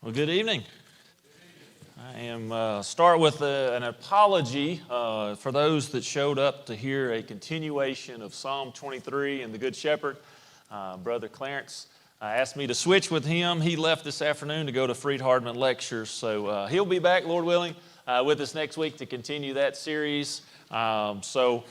Well, good evening. I am start with an apology for those that showed up to hear a continuation of Psalm 23 and the Good Shepherd. Brother Clarence asked me to switch with him. He left this afternoon to go to Freed Hardman Lectures, so he'll be back, Lord willing, with us next week to continue that series. Sorry,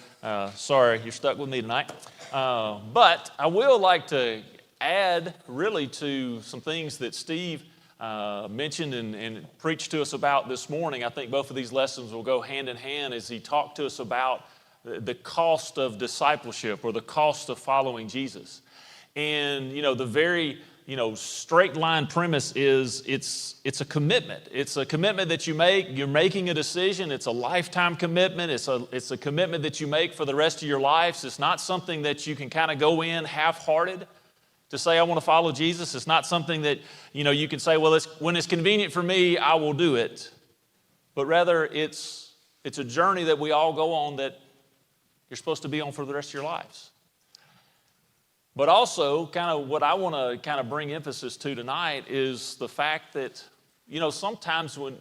you're stuck with me tonight. But I will like to add really to some things that Steve mentioned and preached to us about this morning. I think both of these lessons will go hand in hand as he talked to us about the cost of discipleship or the cost of following Jesus. And, the very, straight line premise is it's a commitment. It's a commitment that you make. You're making a decision. It's a lifetime commitment. It's a commitment that you make for the rest of your lives. It's not something that you can kind of go in half-hearted. To say I want to follow Jesus, it's not something that, you can say, well, when it's convenient for me, I will do it. But rather, it's a journey that we all go on that you're supposed to be on for the rest of your lives. But also, kind of what I want to kind of bring emphasis to tonight is the fact that, sometimes when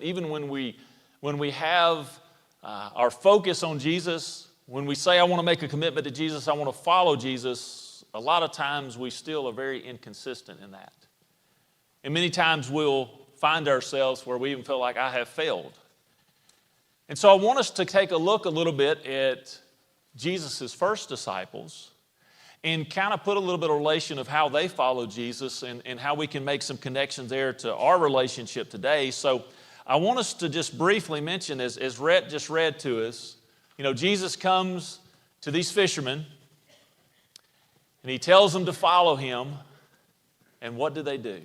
we have our focus on Jesus, when we say I want to make a commitment to Jesus, I want to follow Jesus, a lot of times we still are very inconsistent in that. And many times we'll find ourselves where we even feel like I have failed. And so I want us to take a look a little bit at Jesus' first disciples and kind of put a little bit of relation of how they followed Jesus and how we can make some connections there to our relationship today. So I want us to just briefly mention, as Rhett just read to us, Jesus comes to these fishermen, and he tells them to follow him, and what do? It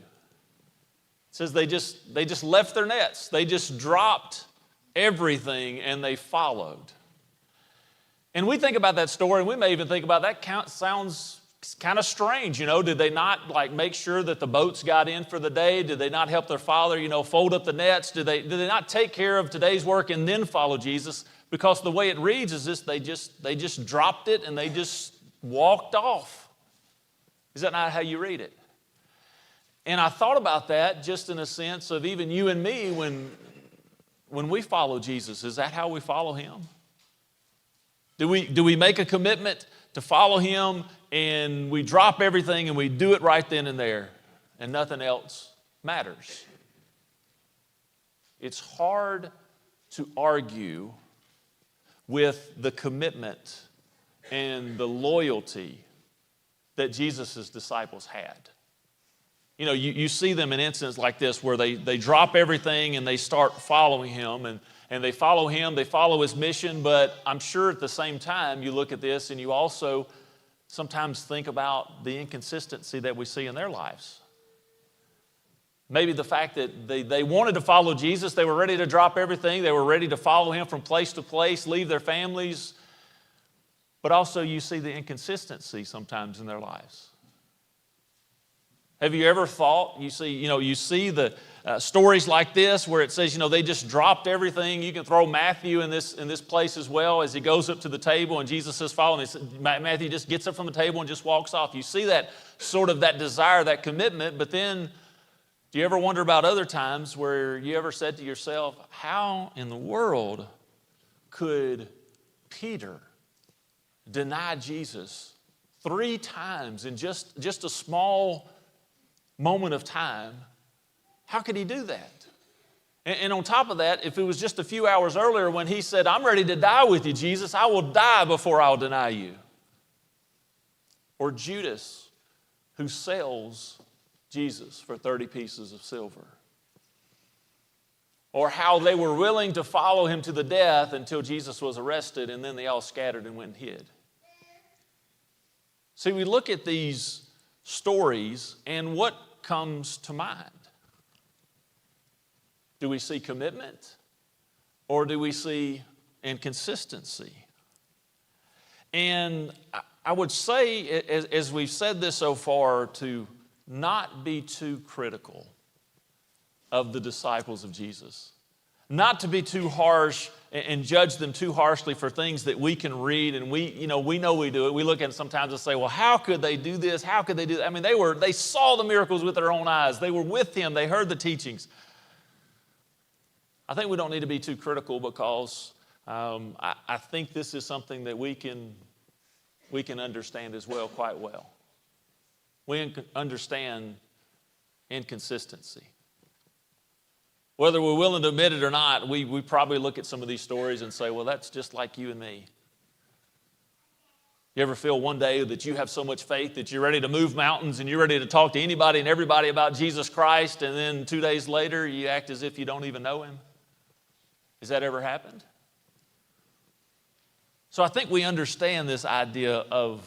says they just left their nets. They just dropped everything and they followed. And we think about that story, and we may even think about that sounds kind of strange. Did they not make sure that the boats got in for the day? Did they not help their father, fold up the nets? Did they not take care of today's work and then follow Jesus? Because the way it reads is this: they just dropped it and they just walked off. Is that not how you read it? And I thought about that just in a sense of even you and me when we follow Jesus. Is that how we follow him? Do we make a commitment to follow him and we drop everything and we do it right then and there and nothing else matters? It's hard to argue with the commitment and the loyalty that Jesus' disciples had. You see them in instances like this where they drop everything and they start following him and they follow him, they follow his mission, but I'm sure at the same time you look at this and you also sometimes think about the inconsistency that we see in their lives. Maybe the fact that they wanted to follow Jesus, they were ready to drop everything, they were ready to follow him from place to place, leave their families, but also you see the inconsistency sometimes in their lives. Have you ever thought, you see the stories like this where it says, they just dropped everything. You can throw Matthew in this place as well as he goes up to the table and Jesus says, follow me. Matthew just gets up from the table and just walks off. You see that sort of that desire, that commitment, but then do you ever wonder about other times where you ever said to yourself, how in the world could Peter deny Jesus 3 times in just a small moment of time? How could he do that? And on top of that, if it was just a few hours earlier when he said, I'm ready to die with you, Jesus, I will die before I'll deny you. Or Judas, who sells Jesus for 30 pieces of silver. Or how they were willing to follow him to the death until Jesus was arrested, and then they all scattered and went and hid. See, we look at these stories, and what comes to mind? Do we see commitment, or do we see inconsistency? And I would say, as we've said this so far, to not be too critical of the disciples of Jesus. not to be too harsh and judge them too harshly for things that we can read, and we know we do it. We look at it sometimes and say, well, how could they do this? How could they do that? I mean, they saw the miracles with their own eyes. They were with him. They heard the teachings. I think we don't need to be too critical because I think this is something that we can understand as well, quite well. We understand inconsistency. Whether we're willing to admit it or not, we probably look at some of these stories and say, well, that's just like you and me. You ever feel one day that you have so much faith that you're ready to move mountains and you're ready to talk to anybody and everybody about Jesus Christ, and then 2 days later you act as if you don't even know him? Has that ever happened? So I think we understand this idea of,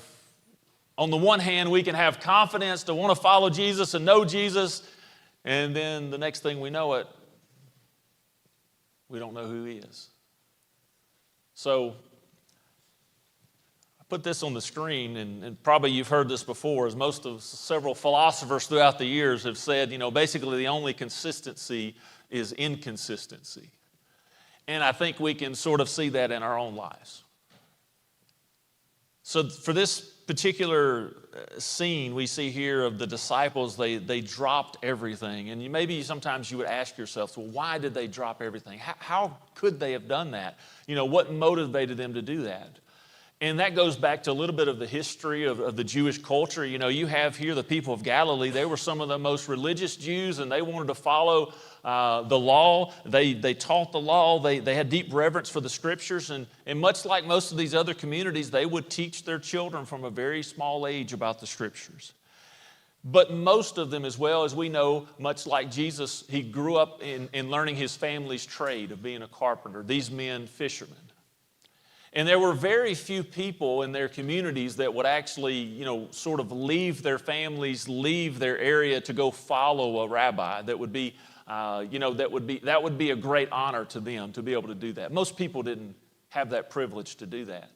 on the one hand, we can have confidence to want to follow Jesus and know Jesus, and then the next thing we know it, we don't know who he is. So I put this on the screen, and probably you've heard this before, as several philosophers throughout the years have said, basically the only consistency is inconsistency. And I think we can sort of see that in our own lives. So for this particular scene we see here of the disciples, they dropped everything. And maybe sometimes you would ask yourself, well, why did they drop everything? How could they have done that? What motivated them to do that? And that goes back to a little bit of the history of the Jewish culture. You have here the people of Galilee. They were some of the most religious Jews, and they wanted to follow the law. They taught the law. They had deep reverence for the Scriptures. And much like most of these other communities, they would teach their children from a very small age about the Scriptures. But most of them, as well as we know, much like Jesus, he grew up in learning his family's trade of being a carpenter. These men, fishermen. And there were very few people in their communities that would actually, sort of leave their families, leave their area to go follow a rabbi. That would be, that would be a great honor to them to be able to do that. Most people didn't have that privilege to do that.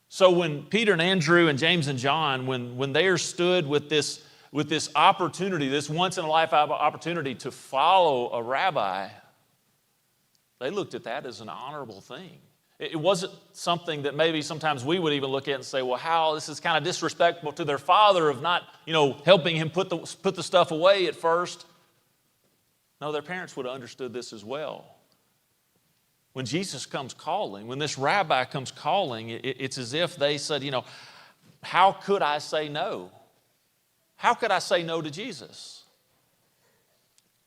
So when Peter and Andrew and James and John, when they are stood with this opportunity, this once-in-a-lifetime opportunity to follow a rabbi, they looked at that as an honorable thing. It wasn't something that maybe sometimes we would even look at and say, well, how this is kind of disrespectful to their father of not, helping him put the stuff away at first. No, their parents would have understood this as well. When Jesus comes calling, when this rabbi comes calling, it's as if they said, how could I say no? How could I say no to Jesus?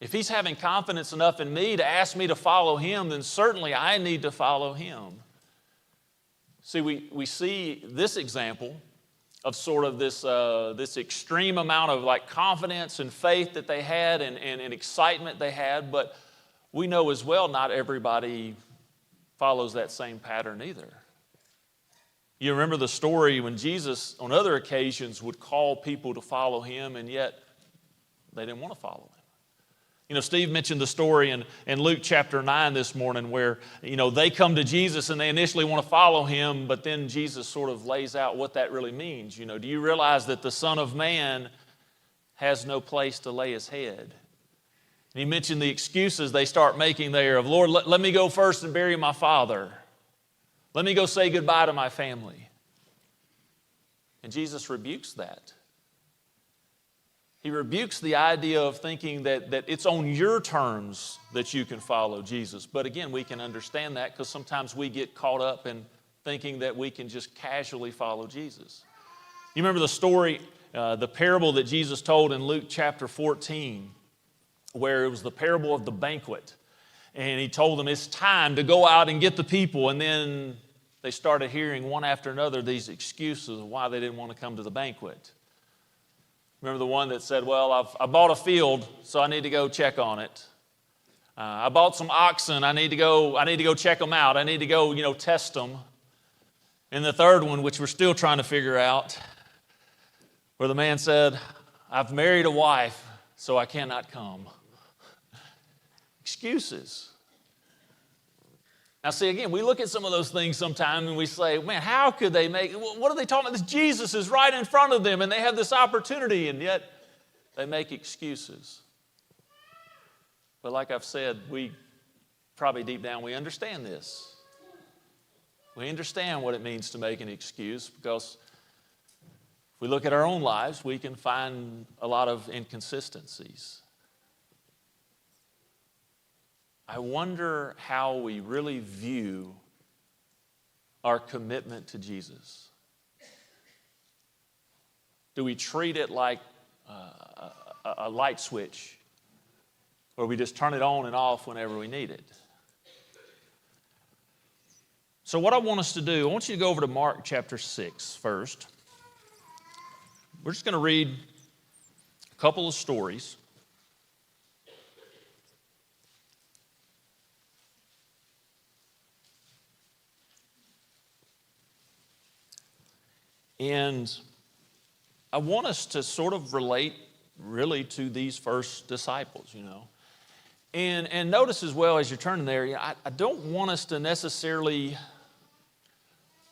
If he's having confidence enough in me to ask me to follow him, then certainly I need to follow him. See, we see this example of sort of this extreme amount of like confidence and faith that they had and excitement they had, but we know as well not everybody follows that same pattern either. You remember the story when Jesus on other occasions would call people to follow him, and yet they didn't want to follow him. Steve mentioned the story in Luke chapter 9 this morning where, they come to Jesus and they initially want to follow him, but then Jesus sort of lays out what that really means. Do you realize that the Son of Man has no place to lay his head? And he mentioned the excuses they start making there of, Lord, let me go first and bury my father. Let me go say goodbye to my family. And Jesus rebukes that. He rebukes the idea of thinking that it's on your terms that you can follow Jesus. But again, we can understand that because sometimes we get caught up in thinking that we can just casually follow Jesus. You remember the story, the parable that Jesus told in Luke chapter 14, where it was the parable of the banquet. And he told them it's time to go out and get the people. And then they started hearing one after another these excuses of why they didn't want to come to the banquet. Remember the one that said, well, I bought a field, so I need to go check on it. I bought some oxen, I need to go check them out. I need to go, test them. And the third one, which we're still trying to figure out, where the man said, I've married a wife, so I cannot come. Excuses. Now, see, again, we look at some of those things sometimes and we say, man, how could they make, what are they talking about? This Jesus is right in front of them and they have this opportunity, and yet they make excuses. But like I've said, we probably deep down we understand this. We understand what it means to make an excuse, because if we look at our own lives, we can find a lot of inconsistencies. I wonder how we really view our commitment to Jesus. Do we treat it like a light switch, or we just turn it on and off whenever we need it? So what I want us to do, I want you to go over to Mark chapter 6 first. We're just going to read a couple of stories. And I want us to sort of relate really to these first disciples, you know. And notice as well as you're turning there, I don't want us to necessarily,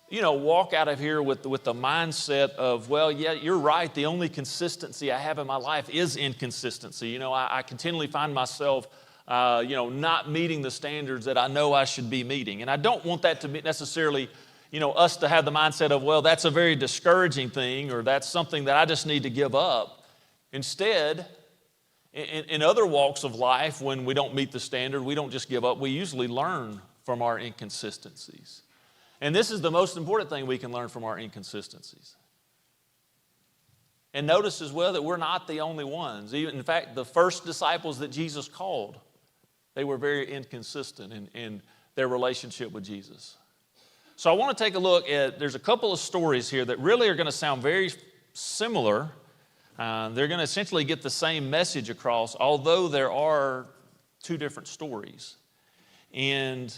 you know, walk out of here with the mindset of, well, yeah, you're right, the only consistency I have in my life is inconsistency. You know, I continually find myself, not meeting the standards that I know I should be meeting. And I don't want that to be necessarily, us to have the mindset of, well, that's a very discouraging thing, or that's something that I just need to give up. Instead, in other walks of life, when we don't meet the standard, we don't just give up. We usually learn from our inconsistencies. And this is the most important thing we can learn from our inconsistencies. And notice as well that we're not the only ones. In fact, the first disciples that Jesus called, they were very inconsistent in their relationship with Jesus. So I want to take a look at, there's a couple of stories here that really are going to sound very similar. They're going to essentially get the same message across, although there are two different stories. And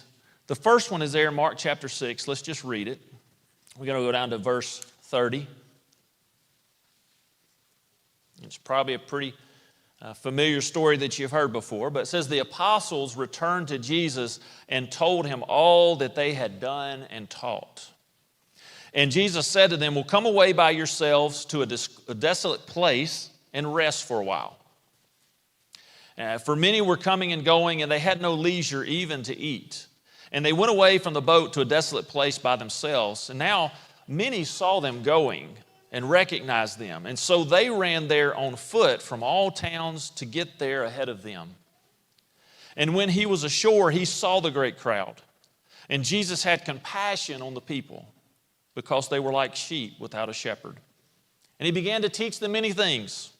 the first one is there in Mark chapter 6. Let's just read it. We're going to go down to verse 30. It's probably a pretty familiar story that you've heard before, but it says, the apostles returned to Jesus and told him all that they had done and taught. And Jesus said to them, well, come away by yourselves to a desolate place and rest for a while. For many were coming and going, and they had no leisure even to eat. And they went away from the boat to a desolate place by themselves. And now many saw them going and recognized them. And so they ran there on foot from all towns to get there ahead of them. And when he was ashore, he saw the great crowd. And Jesus had compassion on the people, because they were like sheep without a shepherd. And he began to teach them many things.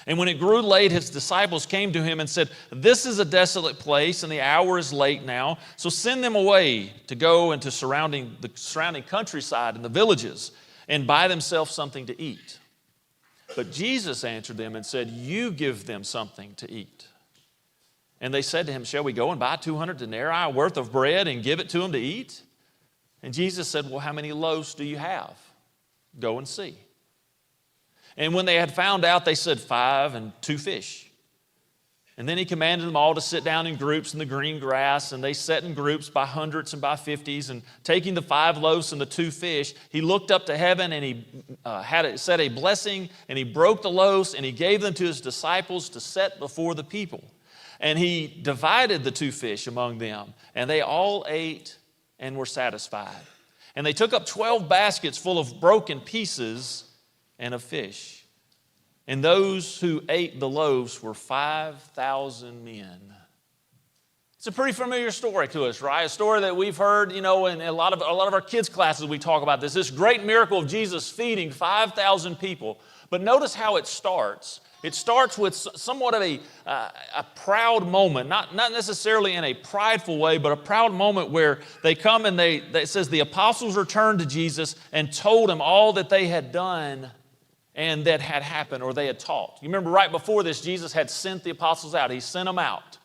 And when it grew late, his disciples came to him and said, this is a desolate place, and the hour is late now. So send them away to go into the surrounding countryside and the villages and buy themselves something to eat. But Jesus answered them and said, you give them something to eat. And they said to him, shall we go and buy 200 denarii worth of bread and give it to them to eat? And Jesus said, well, how many loaves do you have? Go and see. And when they had found out, they said 5 and 2 fish. And then he commanded them all to sit down in groups in the green grass, and they sat in groups by hundreds and by 50s. And taking the 5 loaves and the 2 fish, he looked up to heaven, and he said a blessing, and he broke the loaves, and he gave them to his disciples to set before the people. And he divided the 2 fish among them, and they all ate and were satisfied. And they took up 12 baskets full of broken pieces and of fish. And those who ate the loaves were 5,000 men. It's a pretty familiar story to us, right? A story that we've heard, in a lot of our kids' classes we talk about this great miracle of Jesus feeding 5,000 people. But notice how it starts. It starts with somewhat of a proud moment, not necessarily in a prideful way, but a proud moment where they come and it says the apostles returned to Jesus and told him all that they had done and that had happened, or they had taught. You remember right before this, Jesus had sent the apostles out. He sent them out.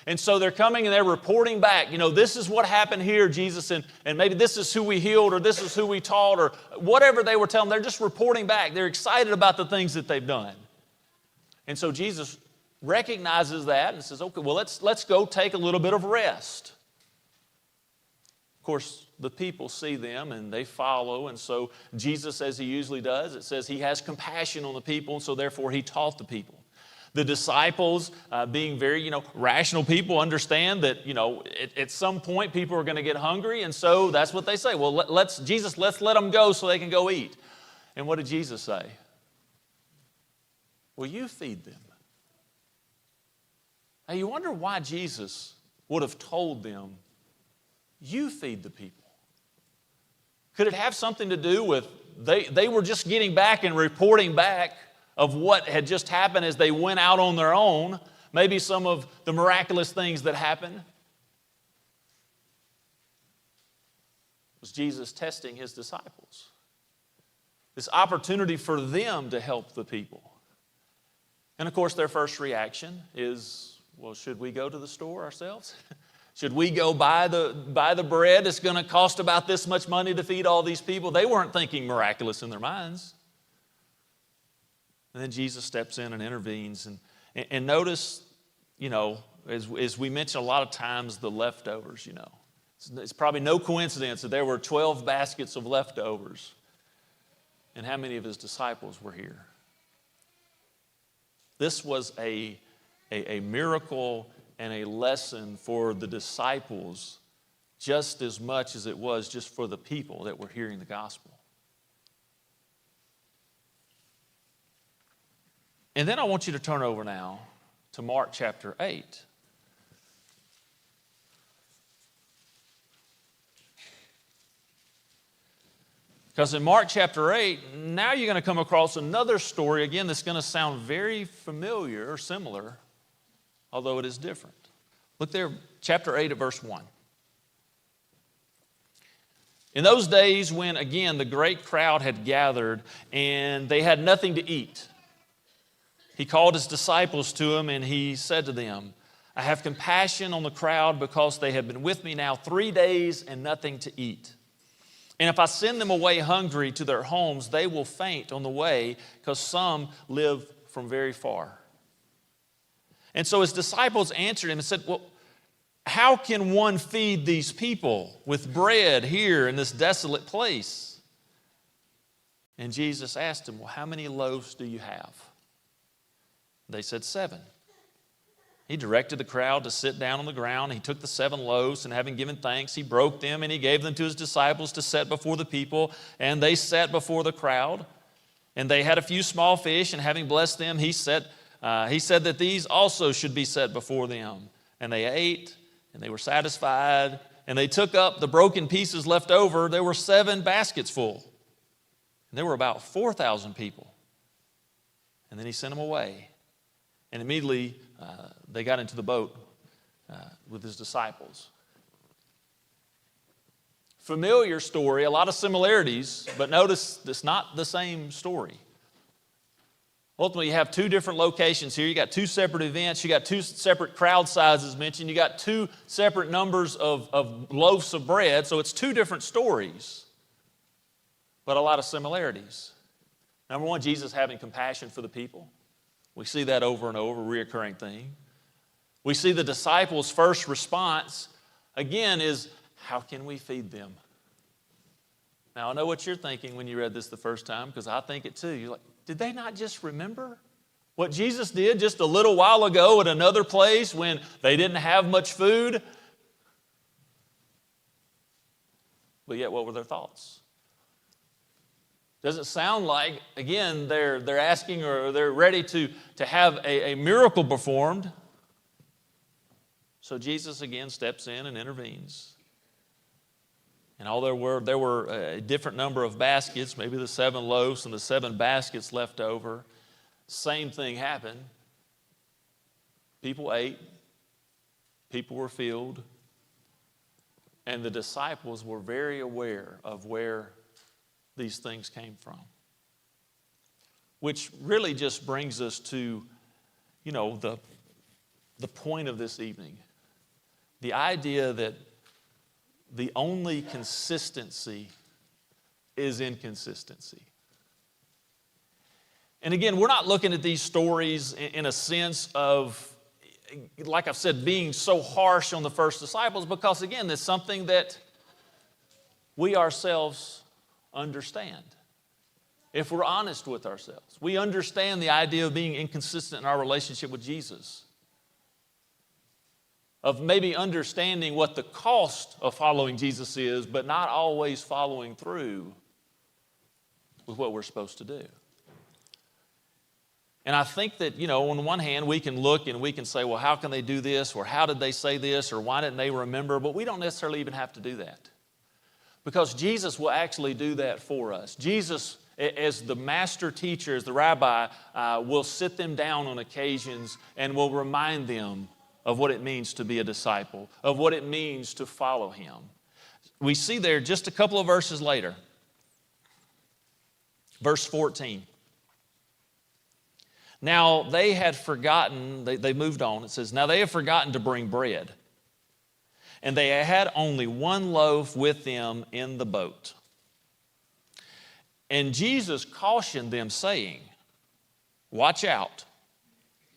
And so they're coming and they're reporting back, this is what happened here, Jesus, and maybe this is who we healed, or this is who we taught, or whatever they were telling. They're just reporting back. They're excited about the things that they've done. And so Jesus recognizes that and says, okay, well, let's go take a little bit of rest. Of course, the people see them and they follow, and so Jesus, as he usually does, it says he has compassion on the people, and so therefore he taught the people. The disciples, being very, rational people, understand that, at some point people are going to get hungry, and so that's what they say. Well, let's let them go so they can go eat. And what did Jesus say? Well, you feed them. Now, you wonder why Jesus would have told them, you feed the people. Could it have something to do with they were just getting back and reporting back of what had just happened as they went out on their own, maybe some of the miraculous things that happened? Was Jesus testing his disciples? This opportunity for them to help the people. And of course, their first reaction is, well, should we go to the store ourselves? Should we go buy the bread? It's going to cost about this much money to feed all these people. They weren't thinking miraculous in their minds. And then Jesus steps in and intervenes. And notice, as we mentioned a lot of times, the leftovers, It's probably no coincidence that there were 12 baskets of leftovers. And how many of his disciples were here? This was a miracle and a lesson for the disciples just as much as it was just for the people that were hearing the gospel. And then I want you to turn over now to Mark chapter 8. Because in Mark chapter 8, now you're going to come across another story, again, that's going to sound very familiar or similar, although it is different. Look there, chapter 8 at verse 1. In those days when, again, the great crowd had gathered and they had nothing to eat, he called his disciples to him and he said to them, I have compassion on the crowd because they have been with me now 3 days and nothing to eat. And if I send them away hungry to their homes, they will faint on the way because some live from very far. And so his disciples answered him and said, well, how can one feed these people with bread here in this desolate place? And Jesus asked them, well, how many loaves do you have? They said 7. He directed the crowd to sit down on the ground. He took the 7 loaves, and having given thanks, he broke them, and he gave them to his disciples to set before the people. And they sat before the crowd. And they had a few small fish, and having blessed them, he said that these also should be set before them. And they ate, and they were satisfied. And they took up the broken pieces left over. There were 7 baskets full. And there were about 4,000 people. And then he sent them away. And immediately they got into the boat with his disciples. Familiar story, a lot of similarities, but notice it's not the same story. Ultimately, you have 2 different locations here. You got 2 separate events. You got 2 separate crowd sizes mentioned. You got 2 separate numbers of loaves of bread. So it's 2 different stories, but a lot of similarities. Number 1, Jesus having compassion for the people. We see that over and over, a reoccurring thing. We see the disciples' first response, again, is, how can we feed them? Now, I know what you're thinking when you read this the first time, because I think it too. You're like, did they not just remember what Jesus did just a little while ago at another place when they didn't have much food? But yet, what were their thoughts? Does it sound like, again, they're asking or they're ready to have a miracle performed? So Jesus again steps in and intervenes. And all there were a different number of baskets, maybe the 7 loaves and the 7 baskets left over. Same thing happened. People ate. People were filled. And the disciples were very aware of where these things came from. Which really just brings us to, the point of this evening. The idea that the only consistency is inconsistency. And again, we're not looking at these stories in a sense of, like I've said, being so harsh on the first disciples, because again, it's something that we ourselves understand. if we're honest with ourselves. We understand the idea of being inconsistent in our relationship with Jesus, of maybe understanding what the cost of following Jesus is, but not always following through with what we're supposed to do. And I think that, on one hand, we can look and we can say, well, how can they do this? Or how did they say this? Or why didn't they remember? But we don't necessarily even have to do that, because Jesus will actually do that for us. Jesus, as the master teacher, as the rabbi, will sit them down on occasions and will remind them of what it means to be a disciple, of what it means to follow him. We see there just a couple of verses later, verse 14. Now they had forgotten, they moved on. It says, now they have forgotten to bring bread. And they had only one loaf with them in the boat. And Jesus cautioned them, saying, watch out.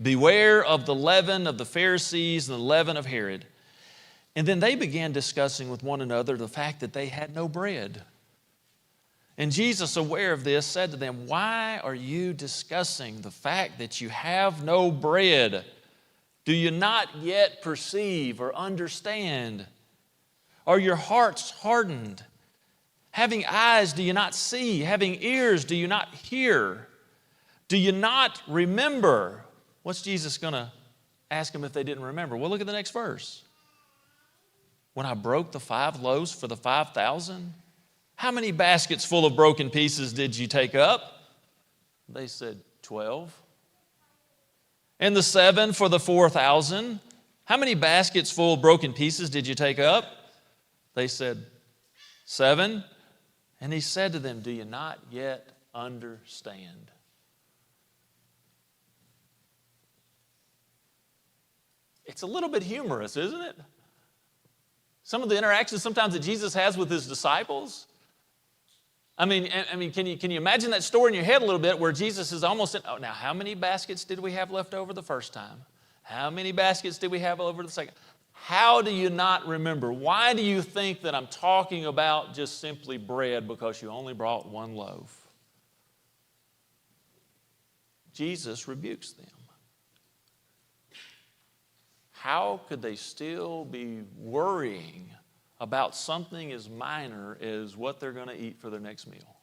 Beware of the leaven of the Pharisees and the leaven of Herod. And then they began discussing with one another the fact that they had no bread. And Jesus, aware of this, said to them, why are you discussing the fact that you have no bread? Do you not yet perceive or understand? Are your hearts hardened? Having eyes, do you not see? Having ears, do you not hear? Do you not remember? What's Jesus going to ask them if they didn't remember? Well, look at the next verse. When I broke the 5 loaves for the 5,000, how many baskets full of broken pieces did you take up? They said, 12. And the 7 for the 4,000, how many baskets full of broken pieces did you take up? They said, 7. And he said to them, do you not yet understand? It's a little bit humorous, isn't it? Some of the interactions sometimes that Jesus has with his disciples. I mean, can you imagine that story in your head a little bit where Jesus is almost, now how many baskets did we have left over the first time? How many baskets did we have over the second? How do you not remember? Why do you think that I'm talking about just simply bread because you only brought 1 loaf? Jesus rebukes them. How could they still be worrying about something as minor as what they're going to eat for their next meal?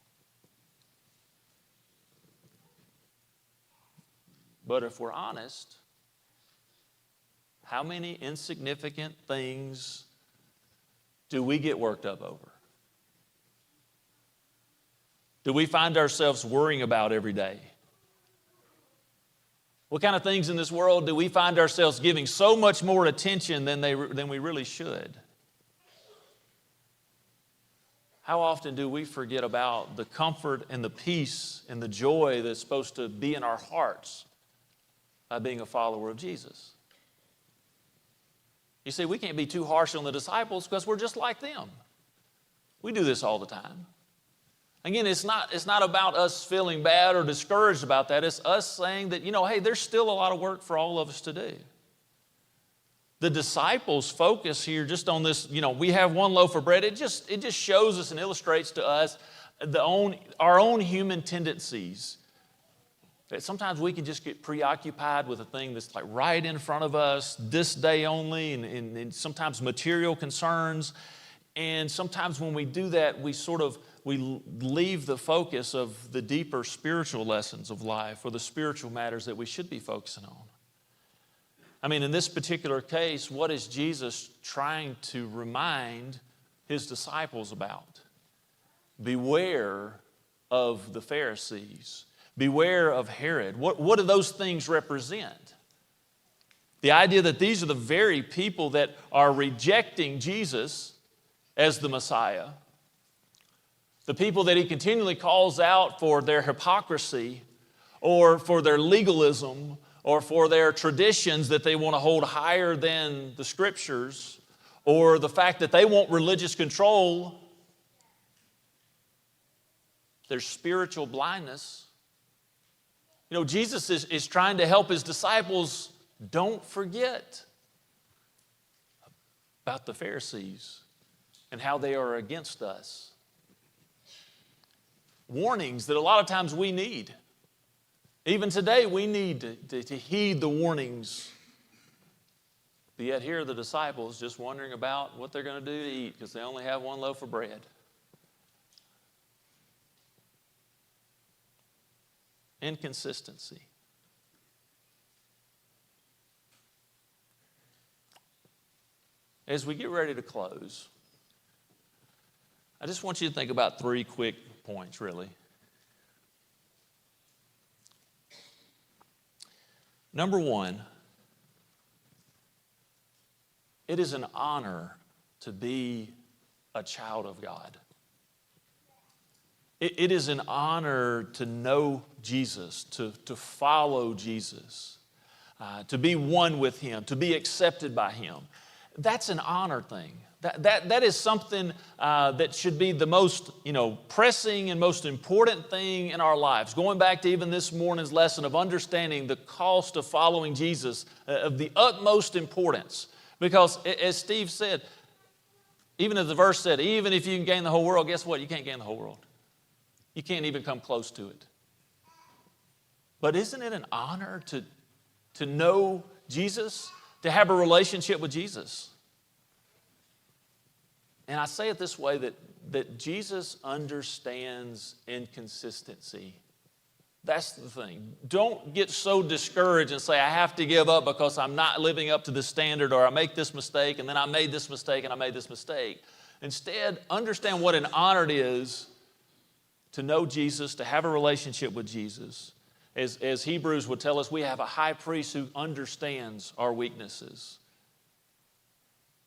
But if we're honest, how many insignificant things do we get worked up over? Do we find ourselves worrying about every day? What kind of things in this world do we find ourselves giving so much more attention than we really should? How often do we forget about the comfort and the peace and the joy that's supposed to be in our hearts by being a follower of Jesus? You see, we can't be too harsh on the disciples because we're just like them. We do this all the time. Again, it's not about us feeling bad or discouraged about that. It's us saying that, hey, there's still a lot of work for all of us to do. The disciples focus here just on this, we have 1 loaf of bread. It just shows us and illustrates to us our own human tendencies. That sometimes we can just get preoccupied with a thing that's like right in front of us, this day only, and sometimes material concerns. And sometimes when we do that, we leave the focus of the deeper spiritual lessons of life or the spiritual matters that we should be focusing on. I mean, in this particular case, what is Jesus trying to remind his disciples about? Beware of the Pharisees. Beware of Herod. What do those things represent? The idea that these are the very people that are rejecting Jesus as the Messiah. The people that he continually calls out for their hypocrisy or for their legalism or for their traditions that they want to hold higher than the Scriptures, or the fact that they want religious control, their spiritual blindness. Jesus is trying to help his disciples. Don't forget about the Pharisees and how they are against us. warnings that a lot of times we need. Even today, we need to heed the warnings. But yet here are the disciples just wondering about what they're going to do to eat because they only have one loaf of bread. Inconsistency. As we get ready to close, I just want you to think about 3 quick points, really. Number 1, it is an honor to be a child of God. It is an honor to know Jesus, to follow Jesus, to be one with Him, to be accepted by Him. That's an honor thing. That is something that should be the most, pressing and most important thing in our lives. Going back to even this morning's lesson of understanding the cost of following Jesus, of the utmost importance. Because as Steve said, even as the verse said, even if you can gain the whole world, guess what? You can't gain the whole world. You can't even come close to it. But isn't it an honor to know Jesus, to have a relationship with Jesus? And I say it this way, that Jesus understands inconsistency. That's the thing. Don't get so discouraged and say, I have to give up because I'm not living up to the standard, or I make this mistake, and then I made this mistake, and I made this mistake. Instead, understand what an honor it is to know Jesus, to have a relationship with Jesus. As Hebrews would tell us, we have a high priest who understands our weaknesses.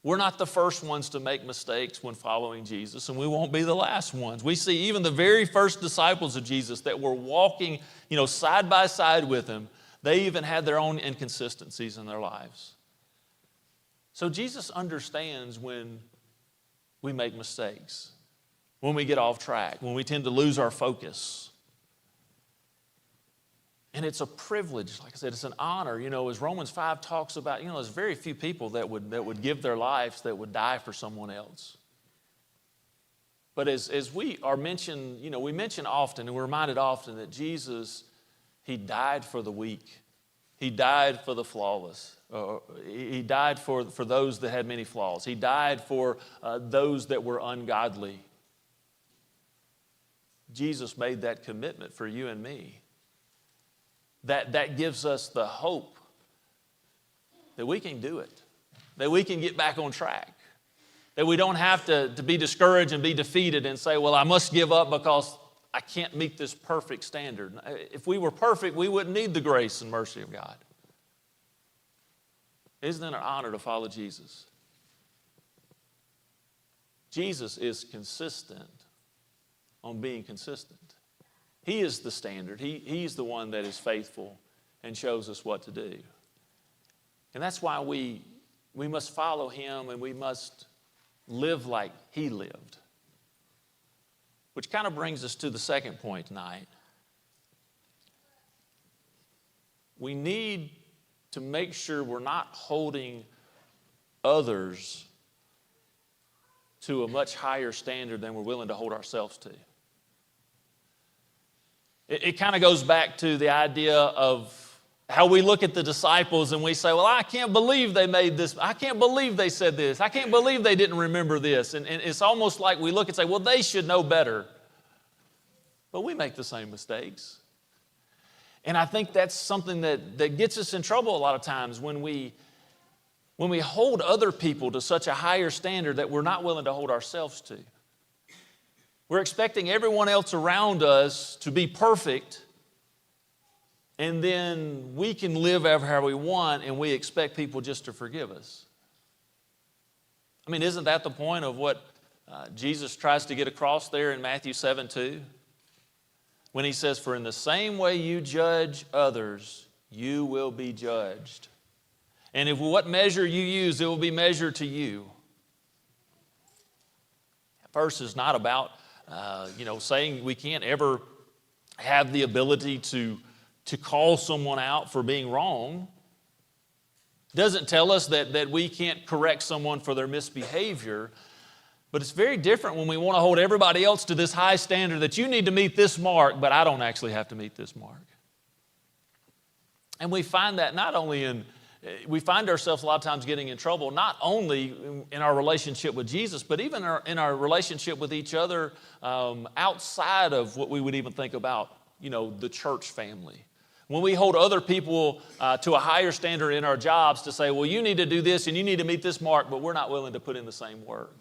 We're not the first ones to make mistakes when following Jesus, and we won't be the last ones. We see even the very first disciples of Jesus that were walking, side by side with Him, they even had their own inconsistencies in their lives. So Jesus understands when we make mistakes, when we get off track, when we tend to lose our focus. And it's a privilege, like I said, it's an honor. As Romans 5 talks about, there's very few people that would give their lives, that would die for someone else. But as we are mentioned, we mention often, and we're reminded often that Jesus, He died for the weak. He died for the flawless. He died for those that had many flaws. He died for those that were ungodly. Jesus made that commitment for you and me. That gives us the hope that we can do it, that we can get back on track, that we don't have to be discouraged and be defeated and say, well, I must give up because I can't meet this perfect standard. If we were perfect, we wouldn't need the grace and mercy of God. Isn't it an honor to follow Jesus? Jesus is consistent on being consistent. He is the standard. He's the one that is faithful and shows us what to do. And that's why we must follow Him, and we must live like He lived. Which kind of brings us to the second point tonight. We need to make sure we're not holding others to a much higher standard than we're willing to hold ourselves to. It kind of goes back to the idea of how we look at the disciples and we say, well, I can't believe they made this. I can't believe they said this. I can't believe they didn't remember this. And it's almost like we look and say, well, they should know better. But we make the same mistakes. And I think that's something that gets us in trouble a lot of times when we hold other people to such a higher standard that we're not willing to hold ourselves to. We're expecting everyone else around us to be perfect, and then we can live however we want, and we expect people just to forgive us. I mean, isn't that the point of what Jesus tries to get across there in Matthew 7:2? When He says, for in the same way you judge others, you will be judged. And if what measure you use, it will be measured to you. That verse is not about saying we can't ever have the ability to call someone out for being wrong. It doesn't tell us that we can't correct someone for their misbehavior. But it's very different when we want to hold everybody else to this high standard that you need to meet this mark, but I don't actually have to meet this mark. And we find that not only we find ourselves a lot of times getting in trouble, not only in our relationship with Jesus, but even in our relationship with each other outside of what we would even think about, the church family. When we hold other people to a higher standard in our jobs to say, well, you need to do this and you need to meet this mark, but we're not willing to put in the same work.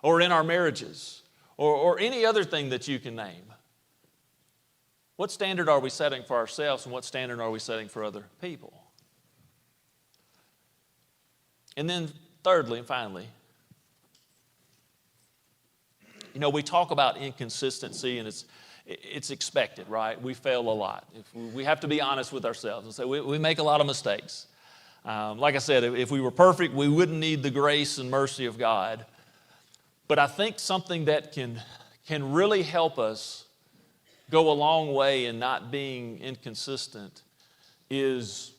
Or in our marriages, or any other thing that you can name. What standard are we setting for ourselves, and what standard are we setting for other people? And then thirdly and finally, we talk about inconsistency, and it's expected, right? We fail a lot. We have to be honest with ourselves and say we make a lot of mistakes. Like I said, if we were perfect, we wouldn't need the grace and mercy of God. But I think something that can really help us go a long way in not being inconsistent is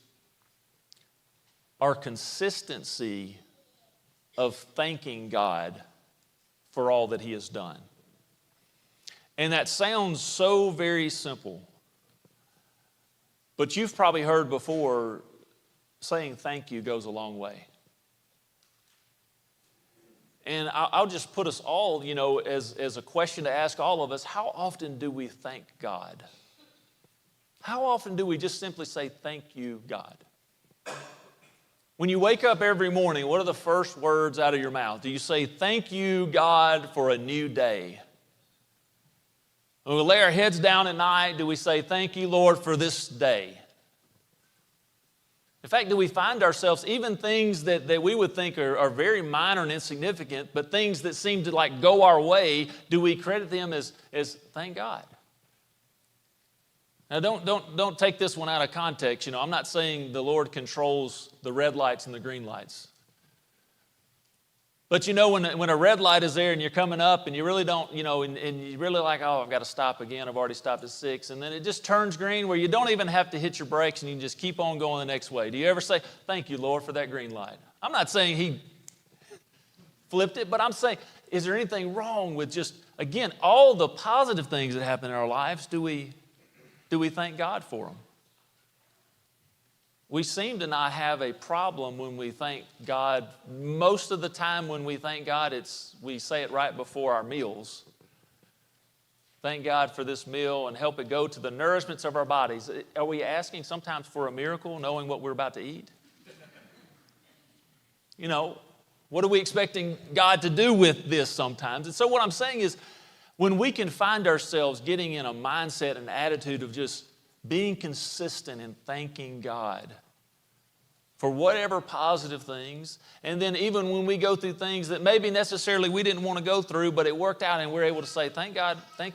our consistency of thanking God for all that He has done. And that sounds so very simple. But you've probably heard before, saying thank you goes a long way. And I'll just put us all, as a question to ask all of us, how often do we thank God? How often do we just simply say, thank you, God? When you wake up every morning, what are the first words out of your mouth? Do you say, thank you, God, for a new day? When we lay our heads down at night, do we say, thank you, Lord, for this day? In fact, do we find ourselves, even things that we would think are very minor and insignificant, but things that seem to go our way, do we credit them as thank God? Now don't take this one out of context. I'm not saying the Lord controls the red lights and the green lights. But when a red light is there and you're coming up and you really don't, and you really I've got to stop again. I've already stopped at 6. And then it just turns green where you don't even have to hit your brakes and you can just keep on going the next way. Do you ever say, thank you, Lord, for that green light? I'm not saying He flipped it, but I'm saying, is there anything wrong with just, again, all the positive things that happen in our lives, do we thank God for them? We seem to not have a problem when we thank God. Most of the time when we thank God, we say it right before our meals. Thank God for this meal and help it go to the nourishments of our bodies. Are we asking sometimes for a miracle knowing what we're about to eat? What are we expecting God to do with this sometimes? And so what I'm saying is, when we can find ourselves getting in a mindset and attitude of just being consistent in thanking God for whatever positive things, and then even when we go through things that maybe necessarily we didn't want to go through, but it worked out and we're able to say, thank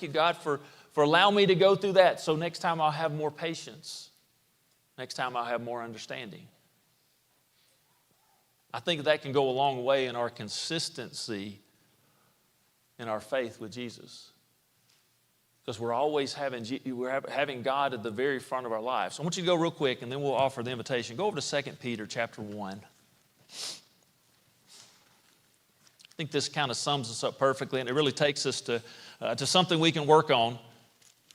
you, God, for allowing me to go through that, so next time I'll have more patience. Next time I'll have more understanding. I think that can go a long way in our consistency in our faith with Jesus. Because we're always having God at the very front of our lives. So I want you to go real quick, and then we'll offer the invitation. Go over to 2 Peter chapter 1. I think this kind of sums us up perfectly, and it really takes us to something we can work on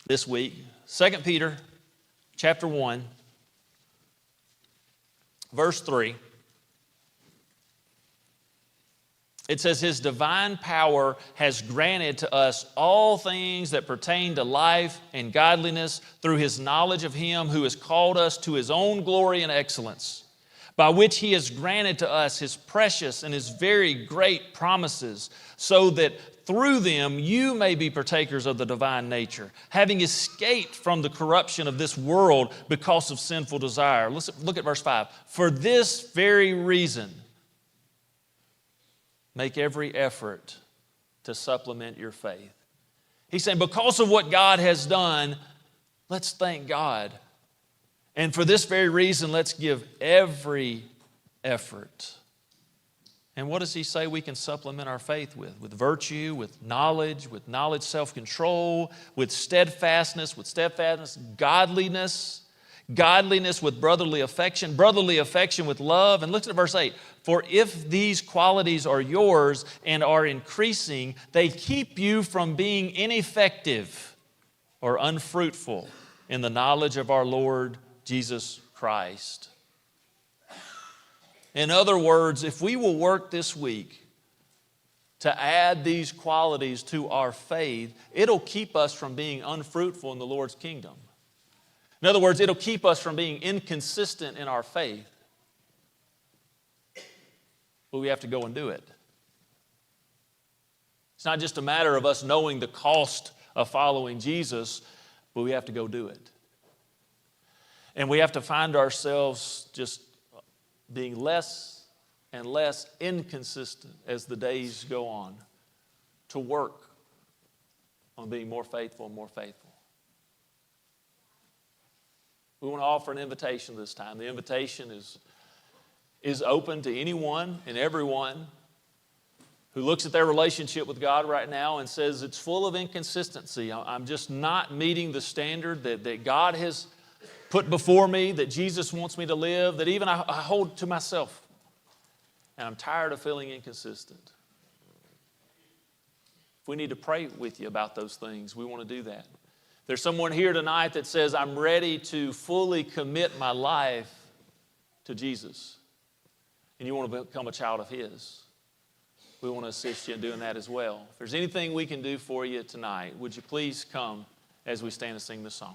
this week. 2 Peter chapter 1, verse 3. It says, His divine power has granted to us all things that pertain to life and godliness through His knowledge of Him who has called us to His own glory and excellence, by which He has granted to us His precious and His very great promises, so that through them you may be partakers of the divine nature, having escaped from the corruption of this world because of sinful desire. Look at verse 5. For this very reason, make every effort to supplement your faith. He's saying, because of what God has done, let's thank God. And for this very reason, let's give every effort. And what does he say we can supplement our faith with? With virtue, with knowledge, self-control, with steadfastness, godliness. godliness with brotherly affection with love. And look at verse 8. For if these qualities are yours and are increasing, they keep you from being ineffective or unfruitful in the knowledge of our Lord Jesus Christ. In other words, if we will work this week to add these qualities to our faith, it'll keep us from being unfruitful in the Lord's kingdom. In other words, it'll keep us from being inconsistent in our faith. But we have to go and do it. It's not just a matter of us knowing the cost of following Jesus, but we have to go do it. And we have to find ourselves just being less and less inconsistent as the days go on to work on being more faithful and more faithful. We want to offer an invitation this time. The invitation is open to anyone and everyone who looks at their relationship with God right now and says it's full of inconsistency. I'm just not meeting the standard that God has put before me, that Jesus wants me to live, that even I hold to myself. And I'm tired of feeling inconsistent. If we need to pray with you about those things, we want to do that. There's someone here tonight that says, I'm ready to fully commit my life to Jesus. And you want to become a child of His. We want to assist you in doing that as well. If there's anything we can do for you tonight, would you please come as we stand and sing this song?